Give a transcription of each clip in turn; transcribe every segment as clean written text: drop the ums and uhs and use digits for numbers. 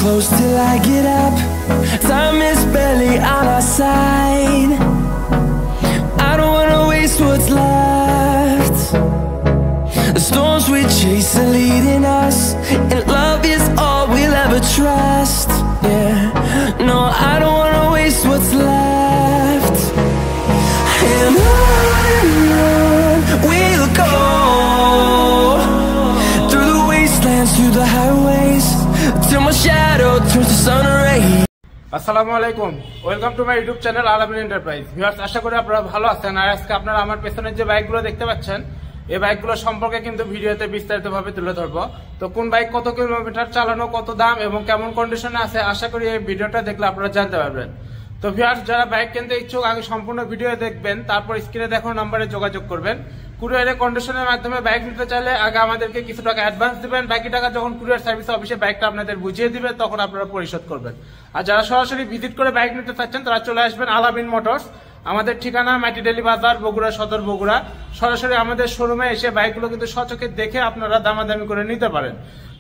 close till I get up. Time is barely on our side. I don't wanna waste what's left. The storms we chase are leading us, and love is all we'll ever trust. Yeah, no, I don't wanna waste what's left. And on we'll go, through the wastelands, through the highways, till my shadow turns to sun rays. আসসালামু আলাইকুম, welcome to my YouTube channel আলামিন enterprise. Viewers, আশা করি আপনারা ভালো আছেন। আর আজকে আপনারা আমার পেছনের যে বাইকগুলো দেখতে পাচ্ছেন, এই বাইকগুলো সম্পর্কে কিন্তু ভিডিওতে বিস্তারিতভাবে তুলে ধরবো। তো কোন বাইক কত কিলোমিটার চালানো, কত দাম এবং কেমন কন্ডিশনে আছে, আশা করি এই ভিডিওটা দেখলে আপনারা জানতে পারবেন। তো ভিউয়ার্স, যারা বাইক কিনতে ইচ্ছুক আগে সম্পূর্ণ ভিডিও দেখবেন, তারপর স্ক্রিনে দেখানো নম্বরে যোগাযোগ করবেন। কুরিয়ারে কন্ডিশনের মাধ্যমে বাইক নিতে চাইলে আগে আমাদেরকে কিছু টাকা অ্যাডভান্স দিবেন, বাকি টাকা যখন কুরিয়ার সার্ভিস অফিসে বাইকটা আপনাদের বুঝিয়ে দিবে তখন আপনারা পরিশোধ করবেন। আর যারা সরাসরি ভিজিট করে বাইক নিতে চাচ্ছেন তারা চলে আসবেন আলামিন মোটরস। আমাদের ঠিকানা মাটিডেলি বাজার, বগুড়া সদর, বগুড়া। সরাসরি আমাদের শোরুমে এসে বাইকগুলো কিন্তু সচক্ষে দেখে আপনারা দামাদামি করে নিতে পারেন।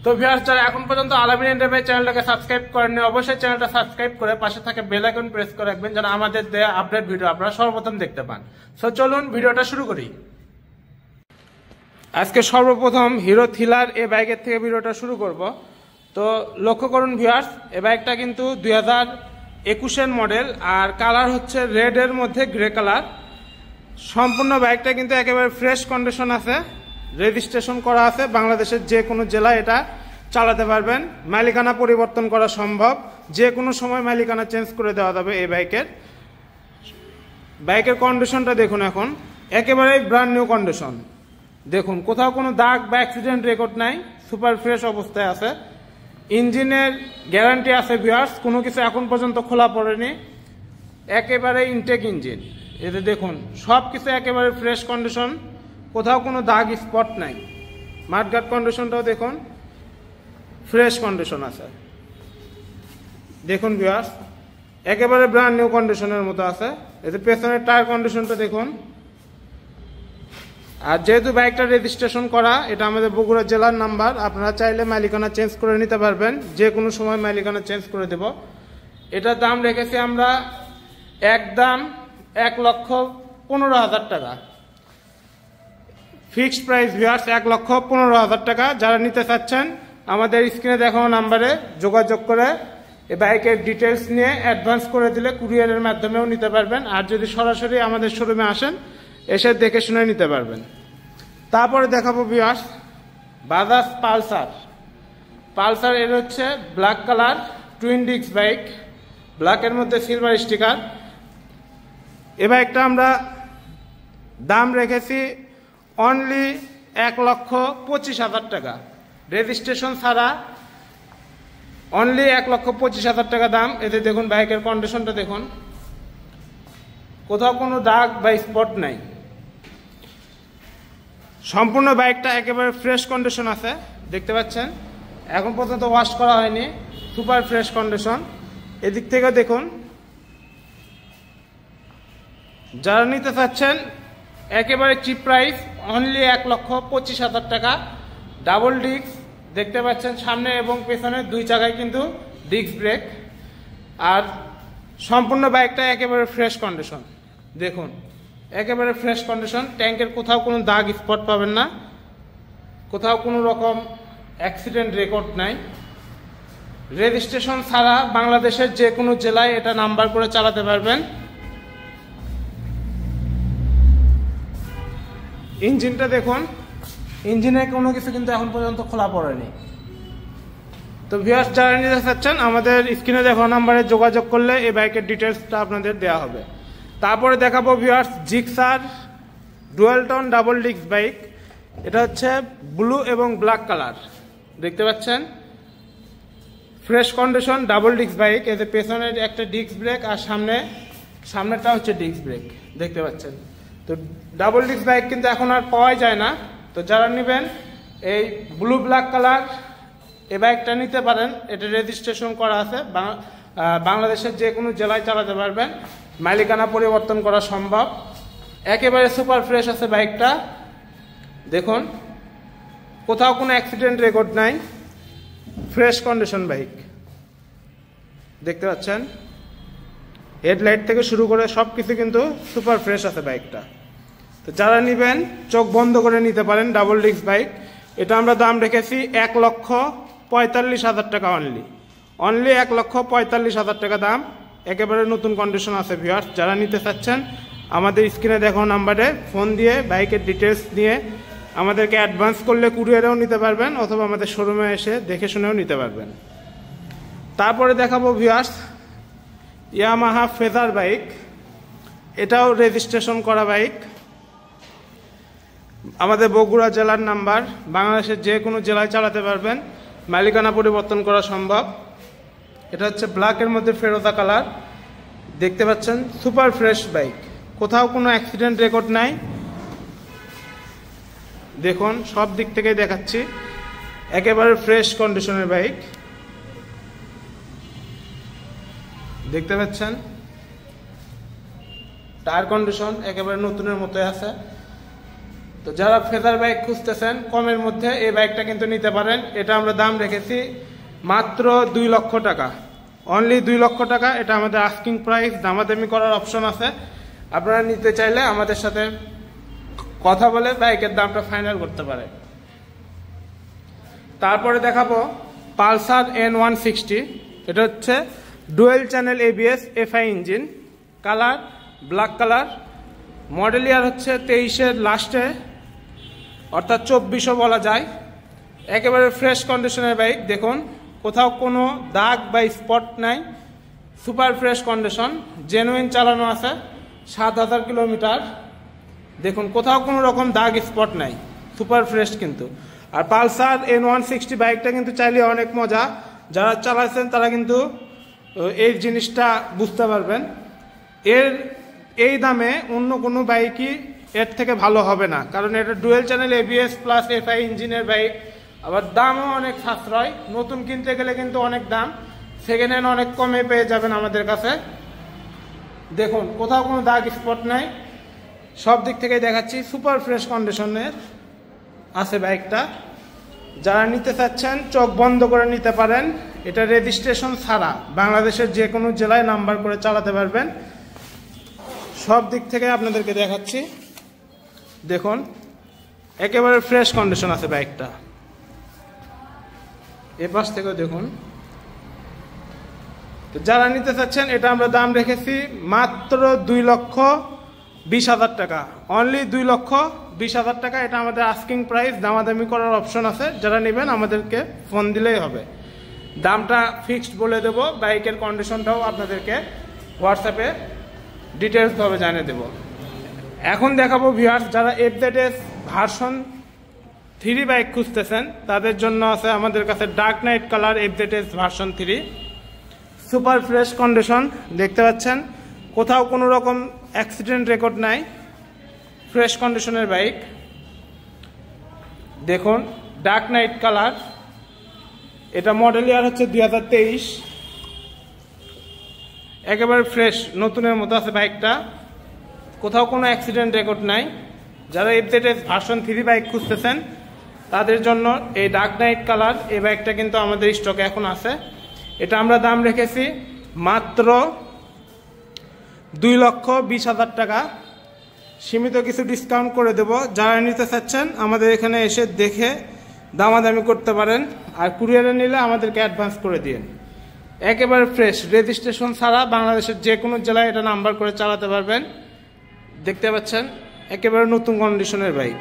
তো ভিউয়ার্স, যারা এখন পর্যন্ত আলামিন এন্টারপ্রাইজ চ্যানেলটাকে সাবস্ক্রাইব করেননি, অবশ্যই চ্যানেলটা সাবস্ক্রাইব করে পাশে থাকা বেল আইকন প্রেস করে রাখবেন, যেন আমাদের দেয়া আপডেট ভিডিও আপনারা সর্বপ্রথম দেখতে পান। সো চলুন ভিডিওটা শুরু করি। আজকে সর্বপ্রথম হিরো থ্রিলার এই বাইকের থেকে ভিডিওটা শুরু করব। তো লক্ষ্য করুন ভিউয়ার্স, এই বাইকটা কিন্তু 2021-এর মডেল, আর কালার হচ্ছে রেড এর মধ্যে গ্রে কালার। সম্পূর্ণ বাইকটা কিন্তু একেবারে ফ্রেশ কন্ডিশন আছে, রেজিস্ট্রেশন করা আছে। বাংলাদেশের যে কোনো জেলায় এটা চালাতে পারবেন, মালিকানা পরিবর্তন করা সম্ভব, যে কোনো সময় মালিকানা চেঞ্জ করে দেওয়া যাবে এই বাইকের। বাইকের কন্ডিশনটা দেখুন, এখন একেবারেই ব্র্যান্ড নিউ কন্ডিশন। দেখুন, কোথাও কোনো দাগ বা অ্যাক্সিডেন্ট রেকর্ড নাই, সুপার ফ্রেশ অবস্থায় আছে। ইঞ্জিনের গ্যারান্টি আছে ভিউয়ার্স, কোনো কিছু এখন পর্যন্ত খোলা পড়েনি, একেবারে ইনটেক ইঞ্জিন। এতে দেখুন সব কিছু একেবারে ফ্রেশ কন্ডিশন, কোথাও কোনো দাগ স্পট নাই। মাঠঘাট কন্ডিশনটাও দেখুন ফ্রেশ কন্ডিশন আছে। দেখুন ভিউয়ার্স, একেবারে ব্র্যান্ড নিউ কন্ডিশনের মতো আছে। এতে পেছনের টায়ার কন্ডিশনটা দেখুন। আর যেহেতু বাইকটা রেজিস্ট্রেশন করা, এটা আমাদের বগুড়া জেলার নাম্বার, আপনারা চাইলে মালিকানা চেঞ্জ করে নিতে পারবেন, যে কোনো সময় মালিকানা চেঞ্জ করে দেব। এটার দাম রেখেছি আমরা একদম 1,15,000 টাকা, ফিক্সড প্রাইস ভিউয়ার্স, 1,15,000 টাকা। যারা নিতে চাচ্ছেন আমাদের স্ক্রিনে দেখানো নাম্বারে যোগাযোগ করে এই বাইকের ডিটেলস নিয়ে অ্যাডভান্স করে দিলে কুরিয়ারের মাধ্যমেও নিতে পারবেন। আর যদি সরাসরি আমাদের শোরুমে আসেন, এসে দেখে শুনে নিতে পারবেন। তারপরে দেখাবো ভিউয়ার্স বাজাজ পালসার। পালসার এর হচ্ছে black colour twin disk bike, ব্ল্যাকের মধ্যে সিলভার স্টিকার। এ বাইকটা আমরা দাম রেখেছি অনলি 1,25,000 টাকা, রেজিস্ট্রেশন ছাড়া অনলি 1,25,000 টাকা দাম। এতে দেখুন বাইকের কন্ডিশনটা দেখুন, কোথাও কোনো দাগ বা স্পট নাই। সম্পূর্ণ বাইকটা একেবারে ফ্রেশ কন্ডিশন আছে, দেখতে পাচ্ছেন এখন পর্যন্ত ওয়াশ করা হয়নি, সুপার ফ্রেশ কন্ডিশন। এদিক থেকে দেখুন, যারা নিতে চাচ্ছেন একেবারে চিপ প্রাইস অনলি 1,25,000 টাকা। ডাবল ডিস্ক দেখতে পাচ্ছেন, সামনে এবং পেছনে দুই চাকায় কিন্তু ডিস্ক ব্রেক। আর সম্পূর্ণ বাইকটা একেবারে ফ্রেশ কন্ডিশন, দেখুন একেবারে ফ্রেশ কন্ডিশন। ট্যাঙ্কের কোথাও কোনো দাগ স্পট পাবেন না, কোথাও কোনো রকম অ্যাক্সিডেন্ট রেকর্ড নাই। রেজিস্ট্রেশন ছাড়া বাংলাদেশের যে কোনো জেলায় এটা নাম্বার করে চালাতে পারবেন। ইঞ্জিনটা দেখুন, ইঞ্জিনে কোনো কিছু কিন্তু এখন পর্যন্ত খোলা পড়েনি। তো ভিউয়ার্স, যারা নিতে চাচ্ছেন আমাদের স্ক্রিনে দেখানো নাম্বারে যোগাযোগ করলে এই বাইকের ডিটেলসটা আপনাদের দেওয়া হবে। তারপরে দেখাবো viewers Gixxer dual tone double disc bike. এটা হচ্ছে ব্লু এবং ব্ল্যাক কালার, দেখতে পাচ্ছেন fresh condition double disc bike. এতে পেছনের একটা ডিস্ক ব্রেক আর সামনেটা হচ্ছে ডিস্ক ব্রেক, দেখতে পাচ্ছেন। তো ডাবল ডিস্ক বাইক কিন্তু এখন আর পাওয়াই যায় না। তো যারা নেবেন এই ব্লু ব্ল্যাক কালার এই বাইকটা নিতে পারেন, এটা রেজিস্ট্রেশন করা আছে, বাংলাদেশের যে কোনো জেলায় চালাতে পারবেন, মালিকানা পরিবর্তন করা সম্ভব। একেবারে সুপার ফ্রেশ আছে বাইকটা, দেখুন কোথাও কোনো অ্যাক্সিডেন্ট রেকর্ড নাই, ফ্রেশ কন্ডিশন বাইক। দেখতে পাচ্ছেন হেডলাইট থেকে শুরু করে সব কিছু কিন্তু সুপার ফ্রেশ আছে বাইকটা। তো যারা নেবেন চোখ বন্ধ করে নিতে পারেন। ডাবল ডিস্ক বাইক, এটা আমরা দাম রেখেছি 1,45,000 টাকা অনলি 1,45,000 টাকা দাম। একেবারে নতুন কন্ডিশন আছে ভিউয়ার্স। যারা নিতে চাচ্ছেন আমাদের স্ক্রিনে দেখো নাম্বারে ফোন দিয়ে বাইকের ডিটেলস নিয়ে আমাদেরকে অ্যাডভান্স করলে কুরিয়ারেও নিতে পারবেন, অথবা আমাদের শোরুমে এসে দেখে শুনেও নিতে পারবেন। তারপরে দেখাবো ভিউয়ার্স ইয়ামাহা ফেজার বাইক, এটাও রেজিস্ট্রেশন করা বাইক, আমাদের বগুড়া জেলার নাম্বার, বাংলাদেশের যে কোনো জেলায় চালাতে পারবেন, মালিকানা পরিবর্তন করা সম্ভব। এটা হচ্ছে ব্ল্যাকের মধ্যে ফেরোজা কালার, দেখতে পাচ্ছেন সুপার ফ্রেশ বাইক, কোথাও কোনো অ্যাক্সিডেন্ট রেকর্ড নাই। দেখুন সব দিক থেকেই দেখাচ্ছি, একেবারে ফ্রেশ কন্ডিশনের বাইক দেখতে পাচ্ছেন। টায়ার কন্ডিশন একেবারে নতুনের মতোই আছে। তো যারা ফেজার বাইক খুঁজতেছেন কমের মধ্যে এই বাইকটা কিন্তু নিতে পারেন। এটা আমরা দাম রেখেছি মাত্র 2 লক্ষ টাকা, অনলি 2 লক্ষ টাকা। এটা আমাদের আস্কিং প্রাইস, দামাদামি করার অপশন আছে। আপনারা নিতে চাইলে আমাদের সাথে কথা বলে বাইকের দামটা ফাইনাল করতে পারে। তারপরে দেখাবো পালসার N160, এটা হচ্ছে dual channel ABS FI engine, colour black colour, model ইয়ার হচ্ছে 23-এর লাস্টে, অর্থাৎ 2400 বলা যায়। একেবারে ফ্রেশ কন্ডিশনের বাইক, দেখুন কোথাও কোনো দাগ বা স্পট নাই, সুপার ফ্রেশ কন্ডিশন, জেনুইন চালানো আছে 7000 কিলোমিটার। দেখুন কোথাও কোনো রকম দাগ স্পট নাই, সুপার ফ্রেশ কিন্তু। আর পালসার N160 বাইকটা কিন্তু চাইলে অনেক মজা, যারা চালাচ্ছেন তারা কিন্তু এই জিনিসটা বুঝতে পারবেন। এই দামে অন্য কোনো বাইকই এর থেকে ভালো হবে না, কারণ এটা dual channel ABS plus FI ইঞ্জিনের বাইক, আবার দামও অনেক সাশ্রয়। নতুন কিনতে গেলে কিন্তু অনেক দাম, সেকেন্ড হ্যান্ড অনেক কমে পেয়ে যাবেন আমাদের কাছে। দেখুন কোথাও কোনো দাগ স্পট নাই, সব দিক থেকে দেখাচ্ছি, সুপার ফ্রেশ কন্ডিশনের আছে বাইকটা। যারা নিতে চাচ্ছেন চোখ বন্ধ করে নিতে পারেন। এটা রেজিস্ট্রেশন ছাড়া বাংলাদেশের যে কোনো জেলায় নাম্বার করে চালাতে পারবেন। সব দিক থেকে আপনাদেরকে দেখাচ্ছি, দেখুন একেবারে ফ্রেশ কন্ডিশন আছে বাইকটা। এ পাশ থেকেও দেখুন। তো যারা নিতে চাচ্ছেন এটা আমরা দাম রেখেছি মাত্র 2,20,000 টাকা, অনলি 2,20,000 টাকা। এটা আমাদের আস্কিং প্রাইস, দামাদামি করার অপশন আছে। যারা নেবেন আমাদেরকে ফোন দিলেই হবে, দামটা ফিক্সড বলে দেব। বাইকের কন্ডিশনটাও আপনাদেরকে হোয়াটসঅ্যাপে ডিটেলসভাবে জানিয়ে দেব। এখন দেখাবো ভিউয়ার্স যারা FZS ভার্সন 3 বাইক খুঁজতেছেন তাদের জন্য আছে আমাদের কাছে dark night colour FZS version 3, super fresh condition, দেখতে পাচ্ছেন কোথাও কোনো রকম অ্যাক্সিডেন্ট রেকর্ড নাই, ফ্রেশ কন্ডিশনের বাইক। দেখুন ডার্ক নাইট কালার, এটা মডেল ইয়ার হচ্ছে 2023, একেবারে ফ্রেশ নতুনের মতো আছে বাইকটা, কোথাও কোনো অ্যাক্সিডেন্ট রেকর্ড নাই। যারা FZS ভার্সন 3 বাইক খুঁজতেছেন তাদের জন্য এই ডার্ক নাইট কালার এই বাইকটা কিন্তু আমাদের স্টকে এখন আছে। এটা আমরা দাম রেখেছি মাত্র 2,20,000 টাকা, সীমিত কিছু ডিসকাউন্ট করে দেব। যারা নিতে চাচ্ছেন আমাদের এখানে এসে দেখে দামাদামি করতে পারেন, আর কুরিয়ারে নিলে আমাদেরকে অ্যাডভান্স করে দিন। একেবারে ফ্রেশ, রেজিস্ট্রেশন ছাড়া বাংলাদেশের যে কোনো জেলায় এটা নাম্বার করে চালাতে পারবেন। দেখতে পাচ্ছেন একেবারে নতুন কন্ডিশনের বাইক।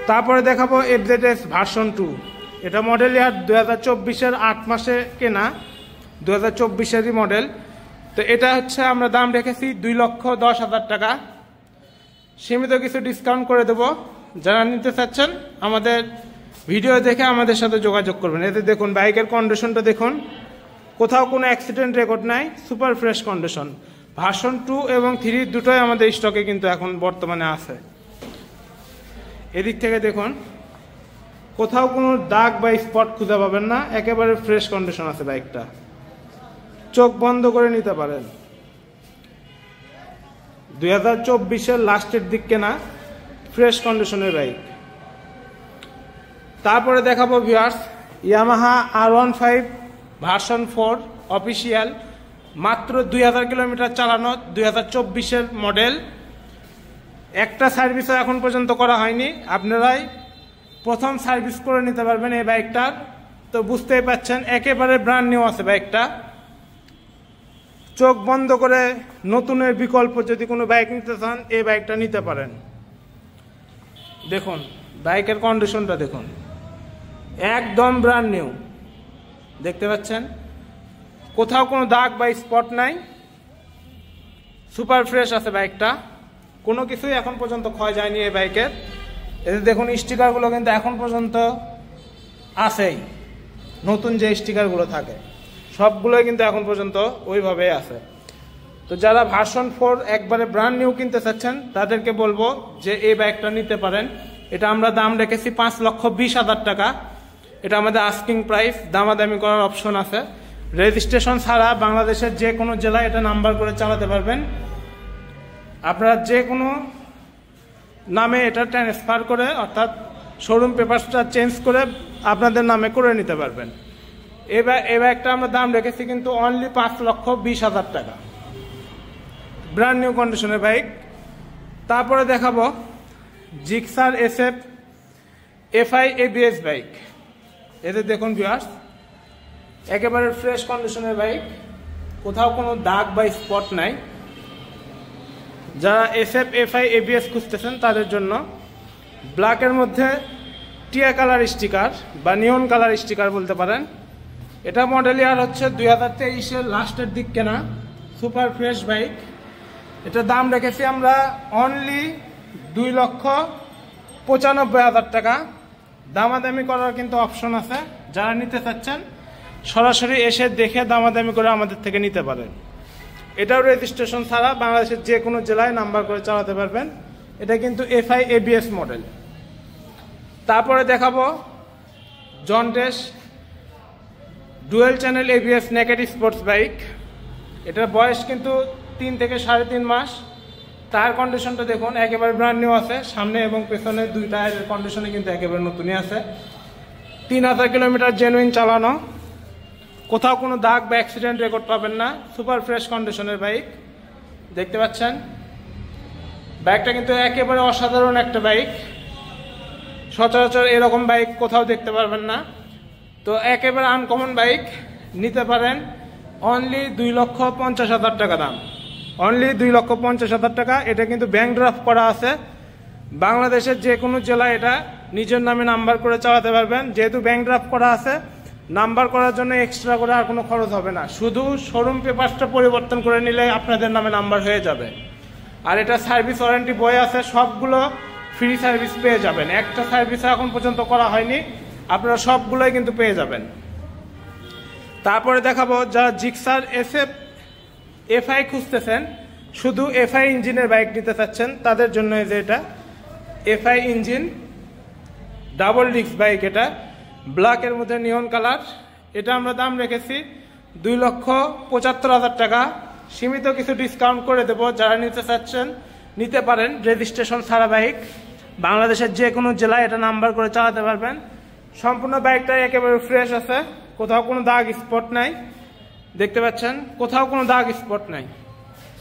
তারপরে দেখাবো FZS ভার্সন 2, এটা মডেল ইয়ার 2024-এর 8 মাসে কেনা, 2024-এরই মডেল। তো এটা হচ্ছে আমরা দাম রেখেছি 2,10,000 টাকা, সীমিত কিছু ডিসকাউন্ট করে দেব। যারা নিতে চাচ্ছেন আমাদের ভিডিও দেখে আমাদের সাথে যোগাযোগ করবেন। এতে দেখুন বাইকের কন্ডিশনটা দেখুন, কোথাও কোনো অ্যাক্সিডেন্ট রেকর্ড নাই, সুপার ফ্রেশ কন্ডিশন। ভার্সন 2 এবং 3 দুটোই আমাদের স্টকে কিন্তু এখন বর্তমানে আছে। এদিক থেকে দেখুন কোথাও কোনো দাগ বা স্পট খুঁজে পাবেন না, একেবারে ফ্রেশ কন্ডিশন আছে বাইকটা, চোখ বন্ধ করে নিতে পারেন। 2024-এর লাস্টের দিক কেনা, ফ্রেশ কন্ডিশনের বাইক। তারপরে দেখাবো viewers Yamaha R15 version 4, official, মাত্র 2000 কিলোমিটার চালানো, 2024-এর মডেল। একটা সার্ভিসও এখন পর্যন্ত করা হয়নি, আপনারাই প্রথম সার্ভিস করে নিতে পারবেন এই বাইকটার। তো বুঝতেই পাচ্ছেন একেবারে ব্র্যান্ড নিউ আছে বাইকটা। চোখ বন্ধ করে নতুনের বিকল্প যদি কোনো বাইক নিতে চান এই বাইকটা নিতে পারেন। দেখুন বাইকের কন্ডিশনটা দেখুন, একদম ব্র্যান্ড নিউ, দেখতে পাচ্ছেন কোথাও কোনো দাগ বা স্পট নাই, সুপার ফ্রেশ আছে বাইকটা, কোনো কিছুই এখন পর্যন্ত ক্ষয় যায়নি এই বাইকের। এতে দেখুন স্টিকারগুলো কিন্তু এখন পর্যন্ত আছেই, নতুন যে স্টিকারগুলো থাকে সবগুলোই কিন্তু এখন পর্যন্ত ওইভাবেই আছে। তো যারা ভার্সন 4 একবারে ব্র্যান্ড নিউ কিনতে চাচ্ছেন তাদেরকে বলবো যে এই বাইকটা নিতে পারেন। এটা আমরা দাম রেখেছি 5,20,000 টাকা। এটা আমাদের আস্কিং প্রাইস, দামাদামি করার অপশন আছে। রেজিস্ট্রেশন ছাড়া বাংলাদেশের যে কোনো জেলায় এটা নাম্বার করে চালাতে পারবেন। আপনারা যে কোনো নামে এটা ট্রান্সফার করে, অর্থাৎ শোরুম পেপারসটা চেঞ্জ করে আপনাদের নামে করে নিতে পারবেন। এই বাইকটা আমরা দাম রেখেছি কিন্তু অনলি 5,20,000 টাকা, ব্র্যান্ড নিউ কন্ডিশনের বাইক। তারপরে দেখাবো Gixxer SF FI ABS bike. এতে দেখুন ভিউয়ার্স একেবারে ফ্রেশ কন্ডিশনের বাইক, কোথাও কোনো দাগ বা স্পট নাই। যারা SF FI ABS খুঁজতেছেন তাদের জন্য ব্ল্যাকের মধ্যে টিয়া কালার স্টিকার বা নিয়ন কালার স্টিকার বলতে পারেন। এটা মডেল ইয়ার হচ্ছে 2023-এর লাস্টের দিক কেনা, সুপার ফ্রেশ বাইক। এটা দাম রেখেছি আমরা অনলি 2,95,000 টাকা। দামাদামি করার কিন্তু অপশন আছে, যারা নিতে চাচ্ছেন সরাসরি এসে দেখে দামাদামি করে আমাদের থেকে নিতে পারেন। এটাও রেজিস্ট্রেশন ছাড়া বাংলাদেশের যে কোনো জেলায় নাম্বার করে চালাতে পারবেন। এটা কিন্তু FI ABS মডেল। তারপরে দেখাবো Zontes dual channel ABS naked sports bike. এটার বয়স কিন্তু 3 থেকে 3.5 মাস। টায়ার কন্ডিশনটা দেখুন একেবারে ব্র্যান্ড নিউ আছে, সামনে এবং পেছনে দুই টায়ারের কন্ডিশনে কিন্তু একেবারে নতুনই আছে। 3000 কিলোমিটার জেনুইন চালানো, কোথাও কোনো দাগ বা অ্যাক্সিডেন্ট রেকর্ড পাবেন না, সুপার ফ্রেশ কন্ডিশনের বাইক। দেখতে পাচ্ছেন বাইকটা কিন্তু একেবারে অসাধারণ একটা বাইক, সচরাচর এরকম বাইক কোথাও দেখতে পারবেন না। তো একেবারে আনকমন বাইক, নিতে পারেন অনলি 2,50,000 টাকা দাম, অনলি 2,50,000 টাকা। এটা কিন্তু ব্যাংক ড্রাফট করা আছে, বাংলাদেশের যে কোনো জেলায় এটা নিজের নামে নাম্বার করে চালাতে পারবেন। যেহেতু ব্যাংক ড্রাফট করা আছে, নাম্বার করার জন্য এক্সট্রা করে আর কোনো খরচ হবে না, শুধু শোরুম পেপারসটা পরিবর্তন করে নিলে আপনাদের নামে নাম্বার হয়ে যাবে। আর এটা সার্ভিস ওয়ারেন্টি বই আছে, সবগুলো ফ্রি সার্ভিস পেয়ে যাবেন। একটা সার্ভিস এখন পর্যন্ত করা হয়নি, আপনারা সবগুলোই কিন্তু পেয়ে যাবেন। তারপরে দেখাবো যারা জিক্সার SF FI খুঁজতেছেন, শুধু FI ইঞ্জিনের বাইক নিতে চাচ্ছেন তাদের জন্য এই যে এটা FI engine double disc bike. এটা ব্ল্যাকের মধ্যে নিয়ন কালার। এটা আমরা দাম রেখেছি 2,75,000 টাকা। সীমিত কিছু ডিসকাউন্ট করে দেবো, যারা নিতে চাচ্ছেন নিতে পারেন। রেজিস্ট্রেশন ছাড়া বাইক, বাংলাদেশের যে কোনো জেলায় এটা নাম্বার করে চালাতে পারবেন। সম্পূর্ণ বাইকটাই একেবারে ফ্রেশ আছে, কোথাও কোনো দাগ স্পট নাই, দেখতে পাচ্ছেন কোথাও কোনো দাগ স্পট নাই,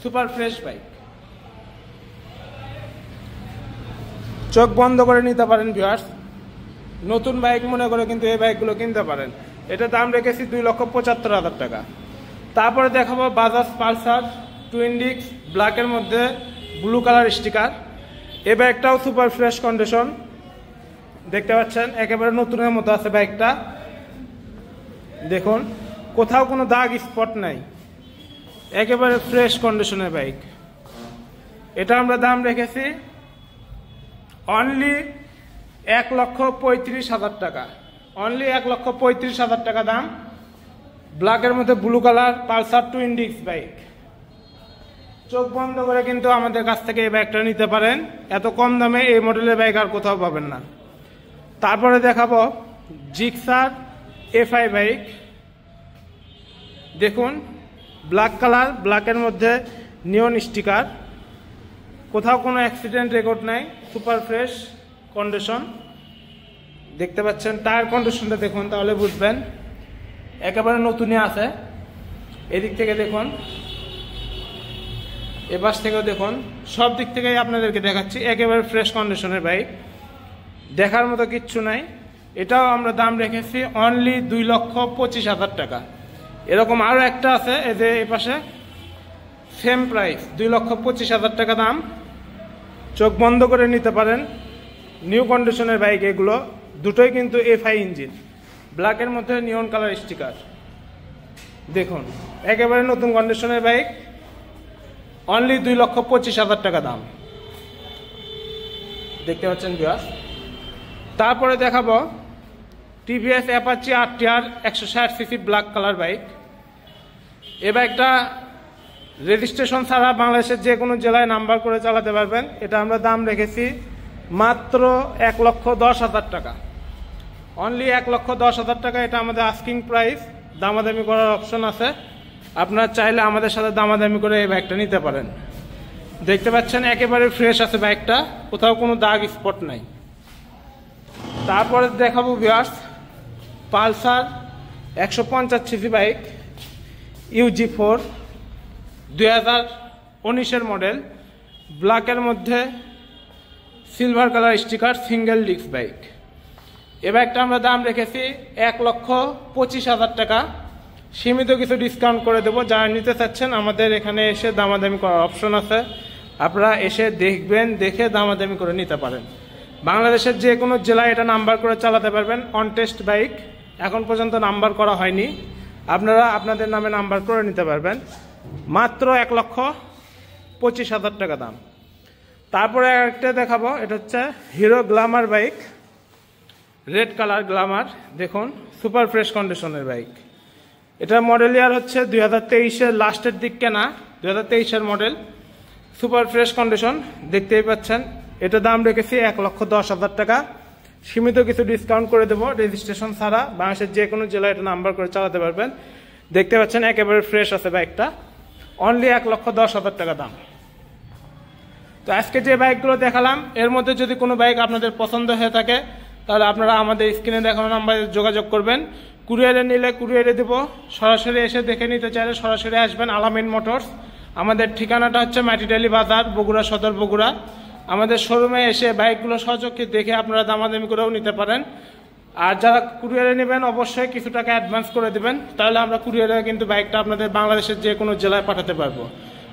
সুপার ফ্রেশ বাইক। চোখ বন্ধ করে নিতে পারেন ভিউয়ার্স, নতুন বাইক মনে করে কিন্তু এই বাইকগুলো কিনতে পারেন। এটা দাম রেখেছি 2,75,000 টাকা। তারপরে দেখাবো বাজাজ পালসার টুইন ডিস্ক ব্ল্যাকের মধ্যে ব্লু কালার স্টিকার। এই বাইকটাও সুপার ফ্রেশ কন্ডিশন, দেখতে পাচ্ছেন একেবারে নতুনের মতো আছে বাইকটা। দেখুন কোথাও কোনো দাগ স্পট নাই, একেবারে ফ্রেশ কন্ডিশনের বাইক। এটা আমরা দাম রেখেছি অনলি 1,35,000 টাকা, অনলি 1,35,000 টাকা দাম। ব্ল্যাকের মধ্যে blue colour Pulsar twin disk bike. চোখ বন্ধ করে কিন্তু আমাদের কাছ থেকে এই বাইকটা নিতে পারেন, এত কম দামে এই মডেলের বাইক আর কোথাও পাবেন না। তারপরে দেখাবো জিক্সার FI বাইক। দেখুন ব্ল্যাক কালার, ব্ল্যাকের মধ্যে নিয়ন স্টিকার, কোথাও কোনো অ্যাক্সিডেন্ট রেকর্ড নাই, সুপার ফ্রেশ কন্ডিশন। দেখতে পাচ্ছেন টায়ার কন্ডিশনটা দেখুন, তাহলে বুঝবেন একেবারে নতুনই আছে। এদিক থেকে দেখুন, এপাশ থেকেও দেখুন, সব দিক থেকেই আপনাদেরকে দেখাচ্ছি। একেবারে ফ্রেশ কন্ডিশনের বাইক, দেখার মতো কিচ্ছু নাই। এটাও আমরা দাম রেখেছি অনলি 2,25,000 টাকা। এরকম আরও একটা আছে, এদের এই পাশে সেম প্রাইস 2,25,000 টাকা দাম। চোখ বন্ধ করে নিতে পারেন, নিউ কন্ডিশনের বাইক এগুলো, দুটোই কিন্তু FI ইঞ্জিন, ব্ল্যাকের মধ্যে নিয়ন কালার স্টিকার। দেখুন একেবারে নতুন কন্ডিশনের বাইক, অনলি 2,25,000 টাকা দাম, দেখতে পাচ্ছেন ভিউয়ার্স। তারপরে দেখাবো TVS Apache RTR 160cc black colour bike. এই বাইকটা রেজিস্ট্রেশন ছাড়া বাংলাদেশের যে কোনো জেলায় নাম্বার করে চালাতে পারবেন। এটা আমরা দাম রেখেছি মাত্র 1,10,000 টাকা, অনলি 1,10,000 টাকা। এটা আমাদের আস্কিং প্রাইস, দামাদামি করার অপশন আছে, আপনারা চাইলে আমাদের সাথে দামাদামি করে এই বাইকটা নিতে পারেন। দেখতে পাচ্ছেন একেবারে ফ্রেশ আছে বাইকটা, কোথাও কোনো দাগ স্পট নাই। তারপরে দেখাবো viewers Pulsar 150cc bike UG4 2019-এর মডেল, ব্ল্যাকের মধ্যে silver colour sticker, single disc bike. এ বাইকটা আমরা দাম রেখেছি 1,25,000 টাকা। সীমিত কিছু ডিসকাউন্ট করে দেবো। যারা নিতে চাচ্ছেন আমাদের এখানে এসে দামাদামি করার অপশন আছে, আপনারা এসে দেখবেন, দেখে দামাদামি করে নিতে পারেন। বাংলাদেশের যে কোনো জেলায় এটা নাম্বার করে চালাতে পারবেন। অন টেস্ট বাইক, এখন পর্যন্ত নাম্বার করা হয়নি, আপনারা আপনাদের নামে নাম্বার করে নিতে পারবেন। মাত্র 1,25,000 টাকা দাম। তারপরে একটা দেখাবো, এটা হচ্ছে hero Glamour bike, red colour Glamour. দেখুন সুপার ফ্রেশ কন্ডিশনের বাইক। এটা মডেল ইয়ার হচ্ছে 2023-এর লাস্টের দিক কেনা, 2023-এর মডেল, সুপার ফ্রেশ কন্ডিশন, দেখতেই পাচ্ছেন। এটা দাম রেখেছি 1,10,000 টাকা। সীমিত কিছু ডিসকাউন্ট করে দেবো, রেজিস্ট্রেশন ছাড়া বাংলাদেশের যে কোনো জেলায় এটা নাম্বার করে চালাতে পারবেন। দেখতে পাচ্ছেন একেবারে ফ্রেশ আছে বাইকটা, অনলি 1,10,000 টাকা দাম। তো আজকে যে বাইকগুলো দেখালাম, এর মধ্যে যদি কোনো বাইক আপনাদের পছন্দ হয়ে থাকে তাহলে আপনারা আমাদের স্ক্রিনে দেখানো নাম্বারে যোগাযোগ করবেন। কুরিয়ারে নিলে কুরিয়ারে দেবো, সরাসরি এসে দেখে নিতে চাইলে সরাসরি আসবেন আলামিন মোটরস। আমাদের ঠিকানাটা হচ্ছে মাটিডালি বাজার, বগুড়া সদর, বগুড়া। আমাদের শোরুমে এসে বাইকগুলো সচক্ষে দেখে আপনারা দামাদামি করেও নিতে পারেন। আর যারা কুরিয়ারে নেবেন অবশ্যই কিছু টাকা অ্যাডভান্স করে দেবেন, তাহলে আমরা কুরিয়ারে কিন্তু বাইকটা আপনাদের বাংলাদেশের যে কোনো জেলায় পাঠাতে পারবো।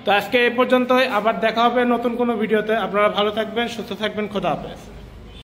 তো আজকে এই পর্যন্তই, আবার দেখা হবে নতুন কোনো ভিডিওতে। আপনারা ভালো থাকবেন, সুস্থ থাকবেন, খোদা হাফেজ।